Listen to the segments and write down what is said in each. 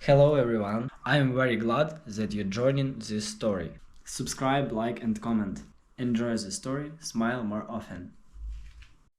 Hello everyone, I am very glad that you're joining this story. Subscribe, like and comment. Enjoy the story, smile more often.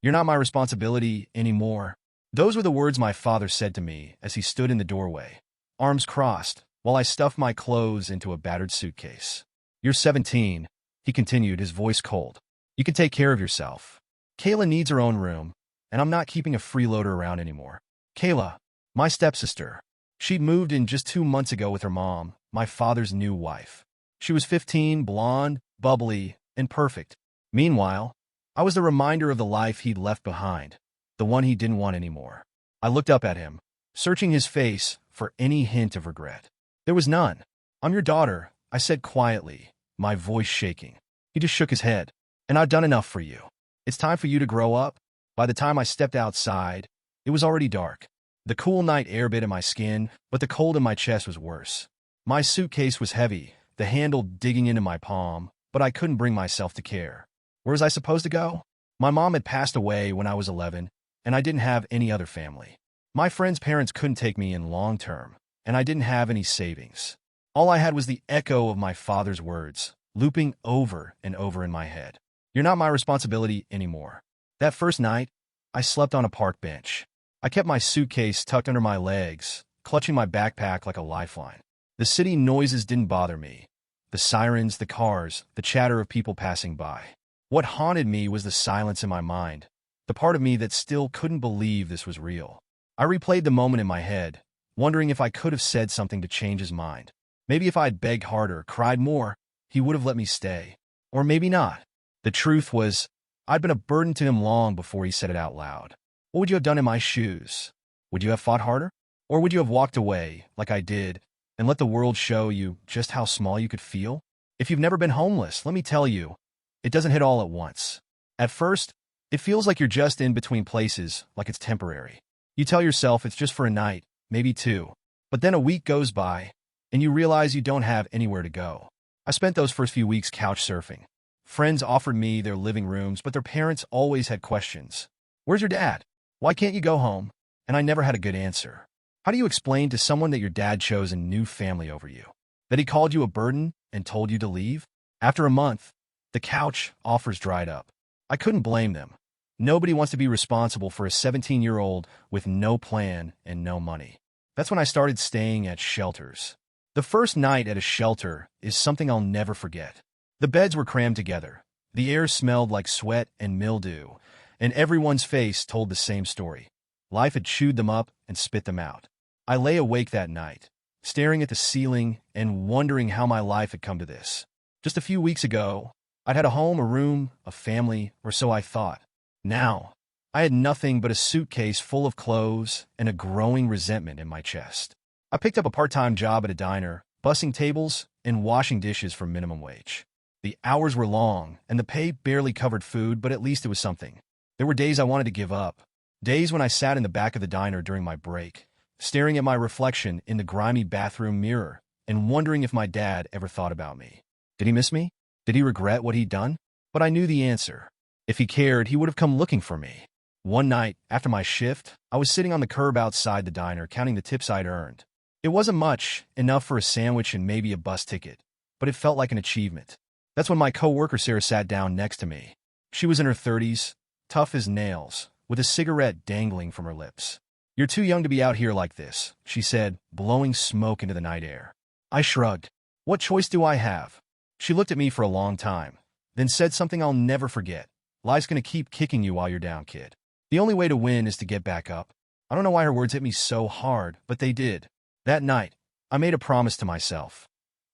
You're not my responsibility anymore. Those were the words my father said to me as he stood in the doorway, arms crossed, while I stuffed my clothes into a battered suitcase. You're 17, he continued, his voice cold. You can take care of yourself. Kayla needs her own room, and I'm not keeping a freeloader around anymore. Kayla, my stepsister. She'd moved in just 2 months ago with her mom, my father's new wife. She was 15, blonde, bubbly, and perfect. Meanwhile, I was the reminder of the life he'd left behind, the one he didn't want anymore. I looked up at him, searching his face for any hint of regret. There was none. I'm your daughter, I said quietly, my voice shaking. He just shook his head. And I've done enough for you. It's time for you to grow up. By the time I stepped outside, it was already dark. The cool night air bit in my skin, but the cold in my chest was worse. My suitcase was heavy, the handle digging into my palm, but I couldn't bring myself to care. Where was I supposed to go? My mom had passed away when I was 11, and I didn't have any other family. My friends' parents couldn't take me in long term, and I didn't have any savings. All I had was the echo of my father's words, looping over and over in my head. You're not my responsibility anymore. That first night, I slept on a park bench. I kept my suitcase tucked under my legs, clutching my backpack like a lifeline. The city noises didn't bother me. The sirens, the cars, the chatter of people passing by. What haunted me was the silence in my mind, the part of me that still couldn't believe this was real. I replayed the moment in my head, wondering if I could have said something to change his mind. Maybe if I'd begged harder, cried more, he would have let me stay. Or maybe not. The truth was, I'd been a burden to him long before he said it out loud. What would you have done in my shoes? Would you have fought harder? Or would you have walked away, like I did, and let the world show you just how small you could feel? If you've never been homeless, let me tell you, it doesn't hit all at once. At first, it feels like you're just in between places, like it's temporary. You tell yourself it's just for a night, maybe two. But then a week goes by, and you realize you don't have anywhere to go. I spent those first few weeks couch surfing. Friends offered me their living rooms, but their parents always had questions. Where's your dad? Why can't you go home? And I never had a good answer. How do you explain to someone that your dad chose a new family over you? That he called you a burden and told you to leave? After a month, the couch offers dried up. I couldn't blame them. Nobody wants to be responsible for a 17-year-old with no plan and no money. That's when I started staying at shelters. The first night at a shelter is something I'll never forget. The beds were crammed together. The air smelled like sweat and mildew, and everyone's face told the same story. Life had chewed them up and spit them out. I lay awake that night, staring at the ceiling and wondering how my life had come to this. Just a few weeks ago, I'd had a home, a room, a family, or so I thought. Now, I had nothing but a suitcase full of clothes and a growing resentment in my chest. I picked up a part-time job at a diner, bussing tables and washing dishes for minimum wage. The hours were long, and the pay barely covered food, but at least it was something. There were days I wanted to give up. Days when I sat in the back of the diner during my break, staring at my reflection in the grimy bathroom mirror and wondering if my dad ever thought about me. Did he miss me? Did he regret what he'd done? But I knew the answer. If he cared, he would have come looking for me. One night, after my shift, I was sitting on the curb outside the diner counting the tips I'd earned. It wasn't much, enough for a sandwich and maybe a bus ticket, but it felt like an achievement. That's when my coworker Sarah sat down next to me. She was in her 30s, tough as nails, with a cigarette dangling from her lips. You're too young to be out here like this, she said, blowing smoke into the night air. I shrugged. What choice do I have? She looked at me for a long time, then said something I'll never forget. Life's gonna keep kicking you while you're down, kid. The only way to win is to get back up. I don't know why her words hit me so hard, but they did. That night, I made a promise to myself.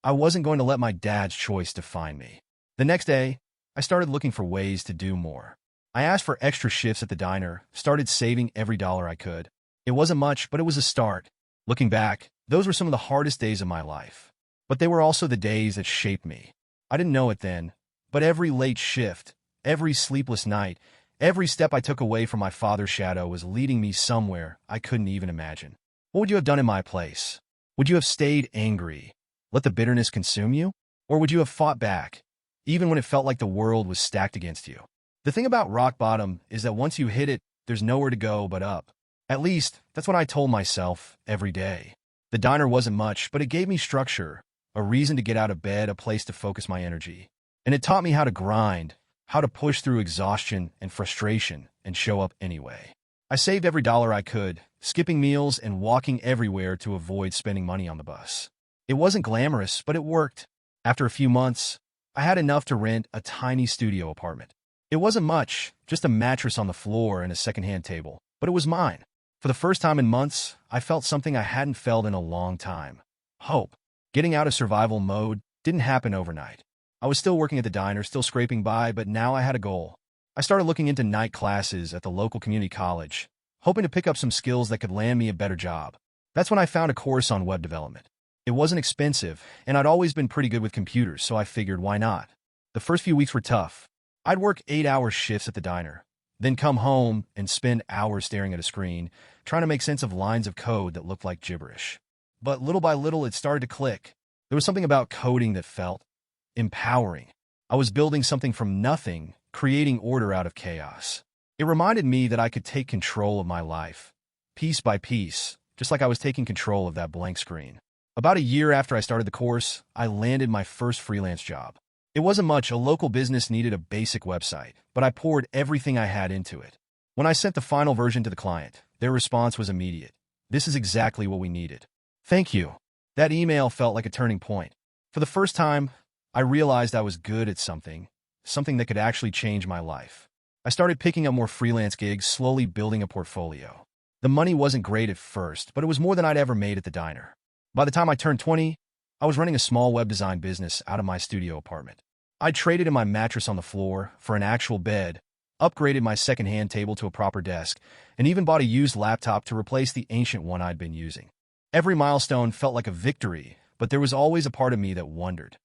I wasn't going to let my dad's choice define me. The next day, I started looking for ways to do more. I asked for extra shifts at the diner, started saving every dollar I could. It wasn't much, but it was a start. Looking back, those were some of the hardest days of my life. But they were also the days that shaped me. I didn't know it then, but every late shift, every sleepless night, every step I took away from my father's shadow was leading me somewhere I couldn't even imagine. What would you have done in my place? Would you have stayed angry, let the bitterness consume you? Or would you have fought back, even when it felt like the world was stacked against you? The thing about rock bottom is that once you hit it, there's nowhere to go but up. At least, that's what I told myself every day. The diner wasn't much, but it gave me structure, a reason to get out of bed, a place to focus my energy. And it taught me how to grind, how to push through exhaustion and frustration and show up anyway. I saved every dollar I could, skipping meals and walking everywhere to avoid spending money on the bus. It wasn't glamorous, but it worked. After a few months, I had enough to rent a tiny studio apartment. It wasn't much, just a mattress on the floor and a secondhand table, but it was mine. For the first time in months, I felt something I hadn't felt in a long time. Hope. Getting out of survival mode didn't happen overnight. I was still working at the diner, still scraping by, but now I had a goal. I started looking into night classes at the local community college, hoping to pick up some skills that could land me a better job. That's when I found a course on web development. It wasn't expensive, and I'd always been pretty good with computers, so I figured why not. The first few weeks were tough. I'd work 8-hour shifts at the diner, then come home and spend hours staring at a screen, trying to make sense of lines of code that looked like gibberish. But little by little, it started to click. There was something about coding that felt empowering. I was building something from nothing, creating order out of chaos. It reminded me that I could take control of my life, piece by piece, just like I was taking control of that blank screen. About a year after I started the course, I landed my first freelance job. It wasn't much. A local business needed a basic website, but I poured everything I had into it. When I sent the final version to the client, their response was immediate. "This is exactly what we needed. Thank you." That email felt like a turning point. For the first time, I realized I was good at something that could actually change my life. I started picking up more freelance gigs, slowly building a portfolio. The money wasn't great at first, but it was more than I'd ever made at the diner. By the time I turned 20, I was running a small web design business out of my studio apartment. I traded in my mattress on the floor for an actual bed, upgraded my secondhand table to a proper desk, and even bought a used laptop to replace the ancient one I'd been using. Every milestone felt like a victory, but there was always a part of me that wondered,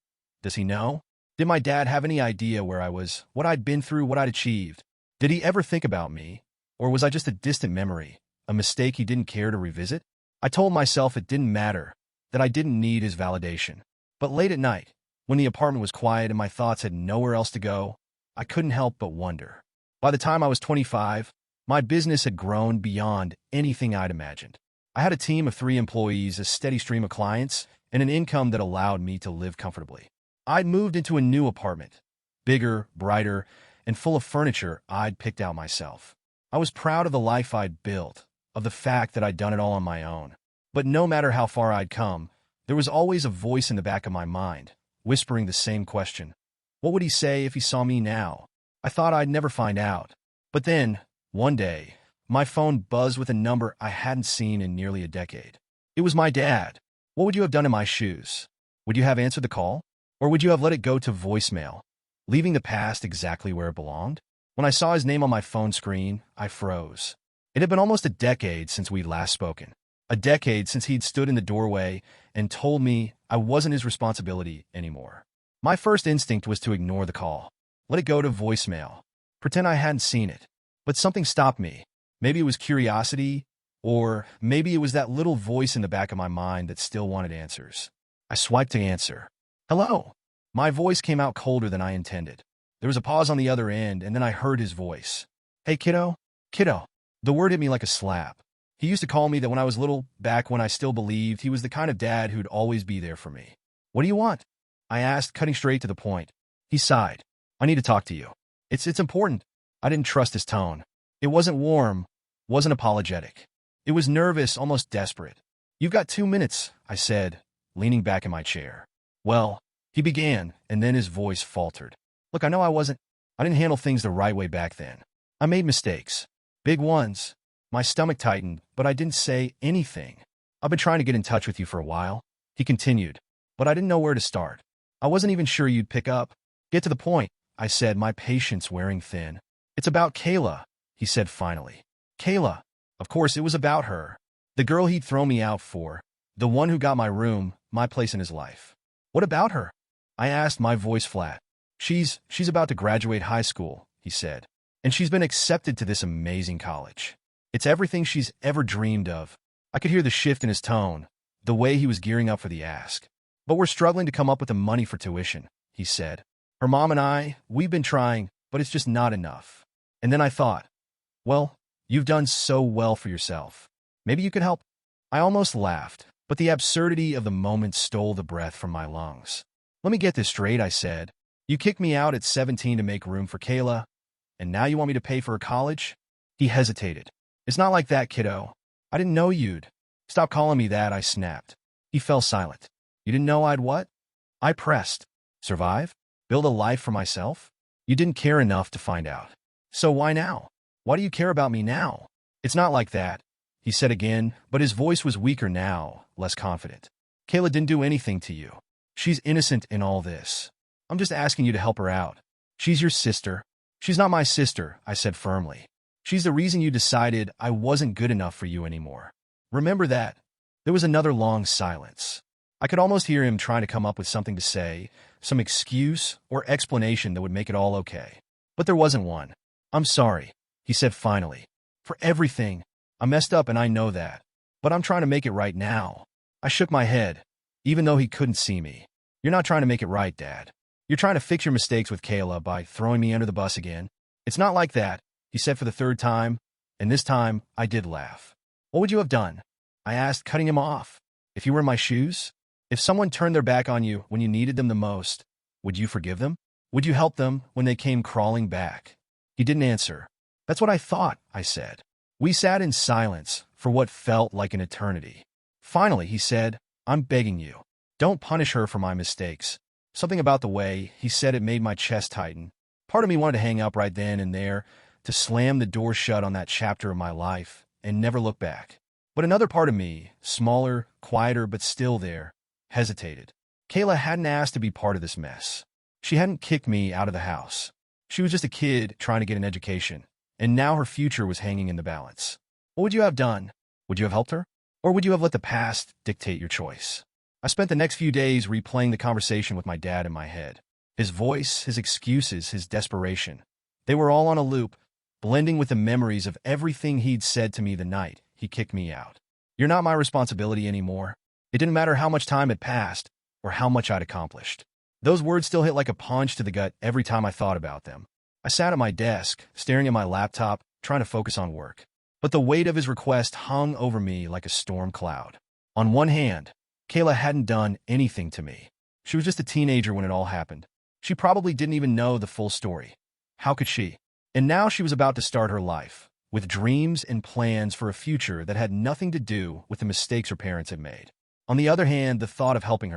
does he know? Did my dad have any idea where I was, what I'd been through, what I'd achieved? Did he ever think about me? Or was I just a distant memory, a mistake he didn't care to revisit? I told myself it didn't matter, that I didn't need his validation. But late at night, when the apartment was quiet and my thoughts had nowhere else to go, I couldn't help but wonder. By the time I was 25, my business had grown beyond anything I'd imagined. I had a team of 3 employees, a steady stream of clients, and an income that allowed me to live comfortably. I'd moved into a new apartment, bigger, brighter, and full of furniture I'd picked out myself. I was proud of the life I'd built, of the fact that I'd done it all on my own. But no matter how far I'd come, there was always a voice in the back of my mind, whispering the same question. What would he say if he saw me now? I thought I'd never find out. But then, one day, my phone buzzed with a number I hadn't seen in nearly a decade. It was my dad. What would you have done in my shoes? Would you have answered the call? Or would you have let it go to voicemail, leaving the past exactly where it belonged? When I saw his name on my phone screen, I froze. It had been almost a decade since we'd last spoken. A decade since he'd stood in the doorway and told me I wasn't his responsibility anymore. My first instinct was to ignore the call, let it go to voicemail, pretend I hadn't seen it. But something stopped me. Maybe it was curiosity, or maybe it was that little voice in the back of my mind that still wanted answers. I swiped to answer. "Hello." My voice came out colder than I intended. There was a pause on the other end, and then I heard his voice. "Hey, kiddo." Kiddo. The word hit me like a slap. He used to call me that when I was little, back when I still believed he was the kind of dad who'd always be there for me. "What do you want?" I asked, cutting straight to the point. He sighed. "I need to talk to you. It's important." I didn't trust his tone. It wasn't warm, wasn't apologetic. It was nervous, almost desperate. "You've got 2 minutes," I said, leaning back in my chair. "Well," he began, and then his voice faltered. "Look, I know I didn't handle things the right way back then. I made mistakes. Big ones. My stomach tightened, but I didn't say anything. I've been trying to get in touch with you for a while," he continued, "but I didn't know where to start. I wasn't even sure you'd pick up." "Get to the point," I said, my patience wearing thin. "It's about Kayla," he said finally. Kayla. Of course, it was about her. The girl he'd thrown me out for. The one who got my room, my place in his life. "What about her?" I asked, my voice flat. She's about to graduate high school," he said. "And she's been accepted to this amazing college. It's everything she's ever dreamed of." I could hear the shift in his tone, the way he was gearing up for the ask. "But we're struggling to come up with the money for tuition," he said. "Her mom and we've been trying, but it's just not enough." And then I thought, well, you've done so well for yourself. Maybe you could help. I almost laughed. But the absurdity of the moment stole the breath from my lungs. Let me get this straight, I said. You kicked me out at 17 to make room for Kayla, and now you want me to pay for her college? He hesitated. It's not like that, kiddo. I didn't know you'd. Stop calling me that, I snapped. He fell silent. You didn't know I'd what? I pressed. Survive? Build a life for myself? You didn't care enough to find out. So why now? Why do you care about me now? It's not like that, he said again, but his voice was weaker now, less confident. Kayla didn't do anything to you. She's innocent in all this. I'm just asking you to help her out. She's your sister. She's not my sister, I said firmly. She's the reason you decided I wasn't good enough for you anymore. Remember that. There was another long silence. I could almost hear him trying to come up with something to say, some excuse or explanation that would make it all okay. But there wasn't one. I'm sorry, he said finally. For everything. I messed up and I know that. But I'm trying to make it right now. I shook my head, even though he couldn't see me. You're not trying to make it right, Dad. You're trying to fix your mistakes with Kayla by throwing me under the bus again. It's not like that, he said for the third time, and this time I did laugh. What would you have done? I asked, cutting him off. If you were in my shoes? If someone turned their back on you when you needed them the most, would you forgive them? Would you help them when they came crawling back? He didn't answer. That's what I thought, I said. We sat in silence for what felt like an eternity. Finally, he said, I'm begging you. Don't punish her for my mistakes. Something about the way he said it made my chest tighten. Part of me wanted to hang up right then and there, to slam the door shut on that chapter of my life and never look back. But another part of me, smaller, quieter, but still there, hesitated. Kayla hadn't asked to be part of this mess. She hadn't kicked me out of the house. She was just a kid trying to get an education, and now her future was hanging in the balance. What would you have done? Would you have helped her? Or would you have let the past dictate your choice? I spent the next few days replaying the conversation with my dad in my head. His voice, his excuses, his desperation. They were all on a loop, blending with the memories of everything he'd said to me the night he kicked me out. You're not my responsibility anymore. It didn't matter how much time had passed or how much I'd accomplished. Those words still hit like a punch to the gut every time I thought about them. I sat at my desk, staring at my laptop, trying to focus on work. But the weight of his request hung over me like a storm cloud. On one hand, Kayla hadn't done anything to me. She was just a teenager when it all happened. She probably didn't even know the full story. How could she? And now she was about to start her life, with dreams and plans for a future that had nothing to do with the mistakes her parents had made. On the other hand, the thought of helping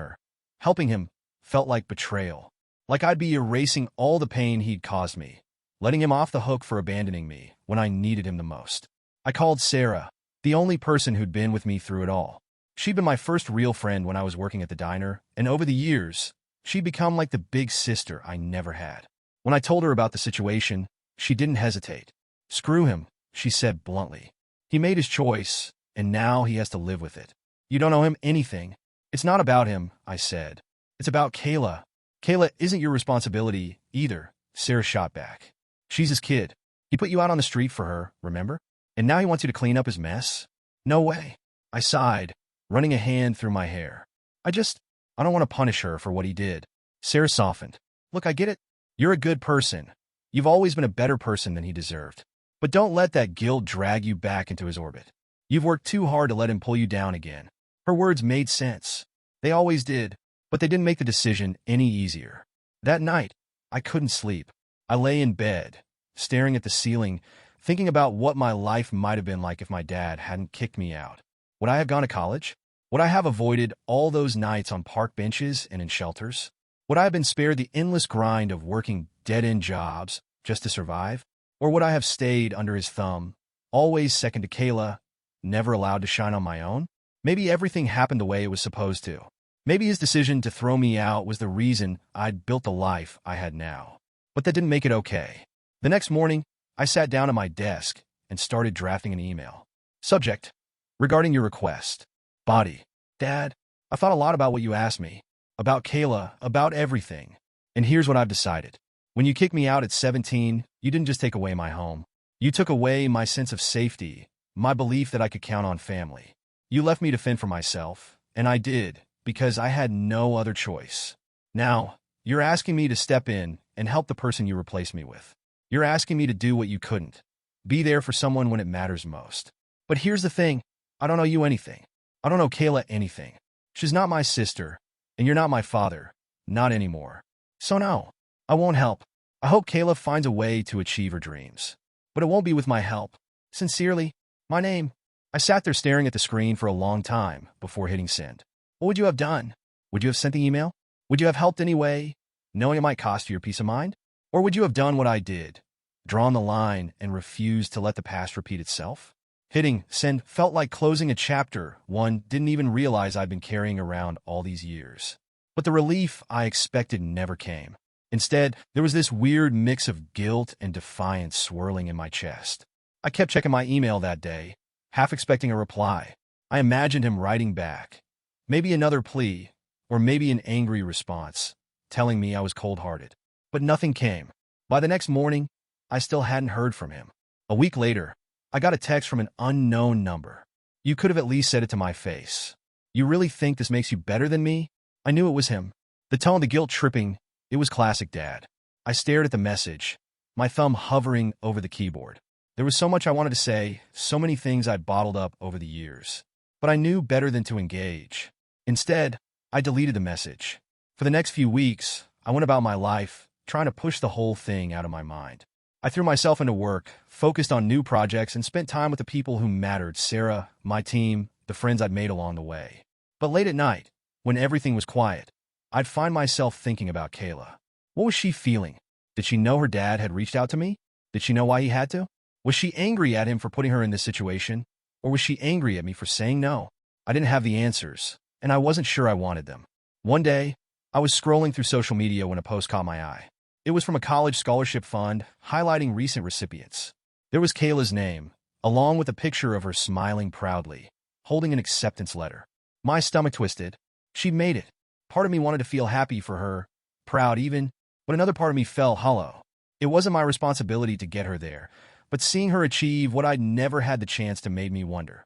him, felt like betrayal. Like I'd be erasing all the pain he'd caused me, letting him off the hook for abandoning me when I needed him the most. I called Sarah, the only person who'd been with me through it all. She'd been my first real friend when I was working at the diner, and over the years, she'd become like the big sister I never had. When I told her about the situation, she didn't hesitate. Screw him, she said bluntly. He made his choice, and now he has to live with it. You don't owe him anything. It's not about him, I said. It's about Kayla. Kayla isn't your responsibility either, Sarah shot back. She's his kid. He put you out on the street for her, remember? And now he wants you to clean up his mess? No way. I sighed, running a hand through my hair. I don't want to punish her for what he did. Sarah softened. Look, I get it. You're a good person. You've always been a better person than he deserved. But don't let that guilt drag you back into his orbit. You've worked too hard to let him pull you down again. Her words made sense. They always did, but they didn't make the decision any easier. That night, I couldn't sleep. I lay in bed, staring at the ceiling, thinking about what my life might have been like if my dad hadn't kicked me out. Would I have gone to college? Would I have avoided all those nights on park benches and in shelters? Would I have been spared the endless grind of working dead-end jobs just to survive? Or would I have stayed under his thumb, always second to Kayla, never allowed to shine on my own? Maybe everything happened the way it was supposed to. Maybe his decision to throw me out was the reason I'd built the life I had now. But that didn't make it okay. The next morning, I sat down at my desk and started drafting an email. Subject: regarding your request. Body: Dad, I thought a lot about what you asked me. About Kayla, about everything. And here's what I've decided. When you kicked me out at 17, you didn't just take away my home. You took away my sense of safety, my belief that I could count on family. You left me to fend for myself, and I did, because I had no other choice. Now, you're asking me to step in and help the person you replaced me with. You're asking me to do what you couldn't. Be there for someone when it matters most. But here's the thing. I don't owe you anything. I don't owe Kayla anything. She's not my sister, and you're not my father. Not anymore. So no, I won't help. I hope Kayla finds a way to achieve her dreams. But it won't be with my help. Sincerely, my name. I sat there staring at the screen for a long time before hitting send. What would you have done? Would you have sent the email? Would you have helped anyway, knowing it might cost you your peace of mind? Or would you have done what I did, drawn the line and refused to let the past repeat itself? Hitting send felt like closing a chapter one didn't even realize I'd been carrying around all these years. But the relief I expected never came. Instead, there was this weird mix of guilt and defiance swirling in my chest. I kept checking my email that day, half expecting a reply. I imagined him writing back. Maybe another plea, or maybe an angry response, telling me I was cold-hearted. But nothing came. By the next morning, I still hadn't heard from him. A week later, I got a text from an unknown number. You could have at least said it to my face. You really think this makes you better than me? I knew it was him. The tone, the guilt tripping, it was classic Dad. I stared at the message, my thumb hovering over the keyboard. There was so much I wanted to say, so many things I'd bottled up over the years. But I knew better than to engage. Instead, I deleted the message. For the next few weeks, I went about my life, trying to push the whole thing out of my mind. I threw myself into work, focused on new projects, and spent time with the people who mattered: Sarah, my team, the friends I'd made along the way. But late at night, when everything was quiet, I'd find myself thinking about Kayla. What was she feeling? Did she know her dad had reached out to me? Did she know why he had to? Was she angry at him for putting her in this situation? Or was she angry at me for saying no? I didn't have the answers, and I wasn't sure I wanted them. One day, I was scrolling through social media when a post caught my eye. It was from a college scholarship fund highlighting recent recipients. There was Kayla's name, along with a picture of her smiling proudly, holding an acceptance letter. My stomach twisted. She'd made it. Part of me wanted to feel happy for her, proud even, but another part of me felt hollow. It wasn't my responsibility to get her there, but seeing her achieve what I'd never had the chance to made me wonder.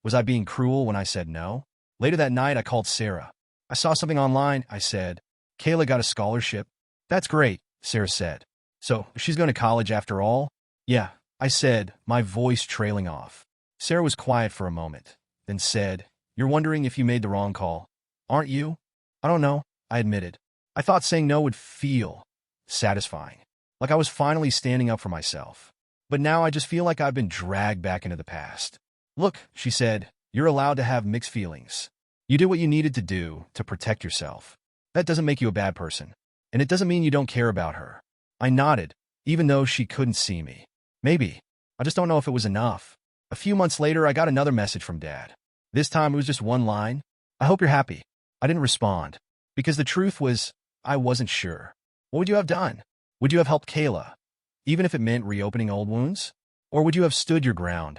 Was I being cruel when I said no? Later that night, I called Sarah. I saw something online, I said. Kayla got a scholarship. That's great, Sarah said. So, she's going to college after all? Yeah, I said, my voice trailing off. Sarah was quiet for a moment, then said, You're wondering if you made the wrong call, aren't you? I don't know, I admitted. I thought saying no would feel satisfying, like I was finally standing up for myself. But now I just feel like I've been dragged back into the past. Look, she said, you're allowed to have mixed feelings. You did what you needed to do to protect yourself. That doesn't make you a bad person. And it doesn't mean you don't care about her. I nodded, even though she couldn't see me. Maybe. I just don't know if it was enough. A few months later, I got another message from Dad. This time it was just one line. I hope you're happy. I didn't respond, because the truth was, I wasn't sure. What would you have done? Would you have helped Kayla, even if it meant reopening old wounds? Or would you have stood your ground,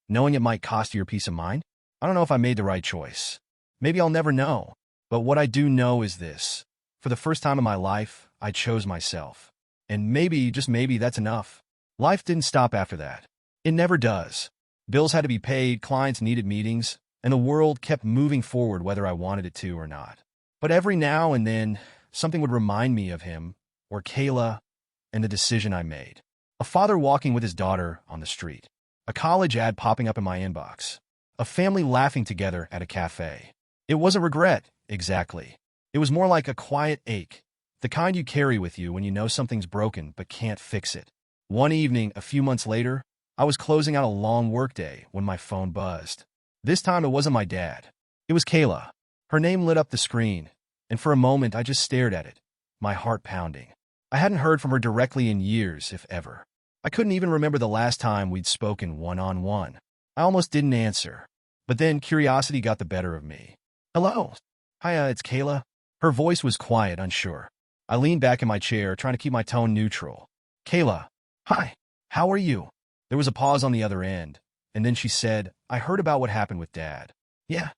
knowing it might cost you your peace of mind? I don't know if I made the right choice. Maybe I'll never know. But what I do know is this. For the first time in my life, I chose myself. And maybe, just maybe, that's enough. Life didn't stop after that. It never does. Bills had to be paid, clients needed meetings, and the world kept moving forward whether I wanted it to or not. But every now and then, something would remind me of him, or Kayla, and the decision I made. A father walking with his daughter on the street. A college ad popping up in my inbox. A family laughing together at a cafe. It wasn't regret, exactly. It was more like a quiet ache, the kind you carry with you when you know something's broken but can't fix it. One evening, a few months later, I was closing out a long workday when my phone buzzed. This time it wasn't my dad. It was Kayla. Her name lit up the screen, and for a moment I just stared at it, my heart pounding. I hadn't heard from her directly in years, if ever. I couldn't even remember the last time we'd spoken one-on-one. I almost didn't answer, but then curiosity got the better of me. Hello. Hiya, it's Kayla. Her voice was quiet, unsure. I leaned back in my chair, trying to keep my tone neutral. Kayla. Hi. How are you? There was a pause on the other end, and then she said, I heard about what happened with Dad. Yeah.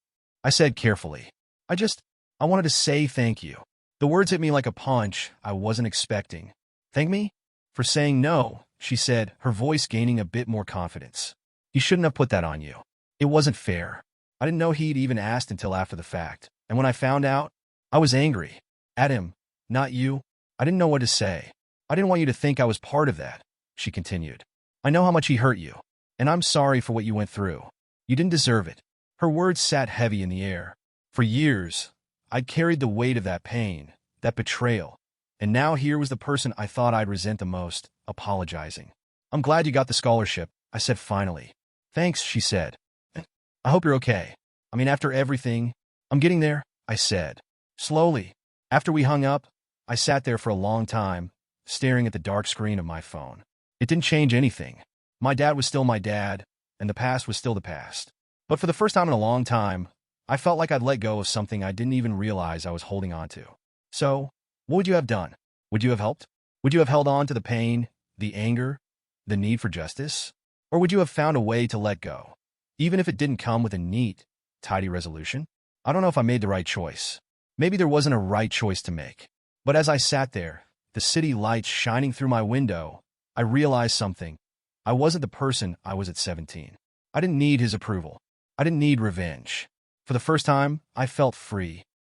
I said carefully. I wanted to say thank you. The words hit me like a punch I wasn't expecting. Thank me? For saying no, she said, her voice gaining a bit more confidence. He shouldn't have put that on you. It wasn't fair. I didn't know he'd even asked until after the fact. And when I found out, I was angry. At him, not you. I didn't know what to say. I didn't want you to think I was part of that, she continued. I know how much he hurt you, and I'm sorry for what you went through. You didn't deserve it. Her words sat heavy in the air. For years, I'd carried the weight of that pain, that betrayal, and now here was the person I thought I'd resent the most, apologizing. "I'm glad you got the scholarship," I said finally. "Thanks," she said. "I hope you're okay." "I mean, after everything." "I'm getting there," I said. Slowly. After we hung up, I sat there for a long time, staring at the dark screen of my phone. It didn't change anything. My dad was still my dad, and the past was still the past. But for the first time in a long time, I felt like I'd let go of something I didn't even realize I was holding on to. So, what would you have done? Would you have helped? Would you have held on to the pain, the anger, the need for justice? Or would you have found a way to let go, even if it didn't come with a neat, tidy resolution? I don't know if I made the right choice. Maybe there wasn't a right choice to make. But as I sat there, the city lights shining through my window, I realized something. I wasn't the person I was at 17. I didn't need his approval. I didn't need revenge. For the first time, I felt free.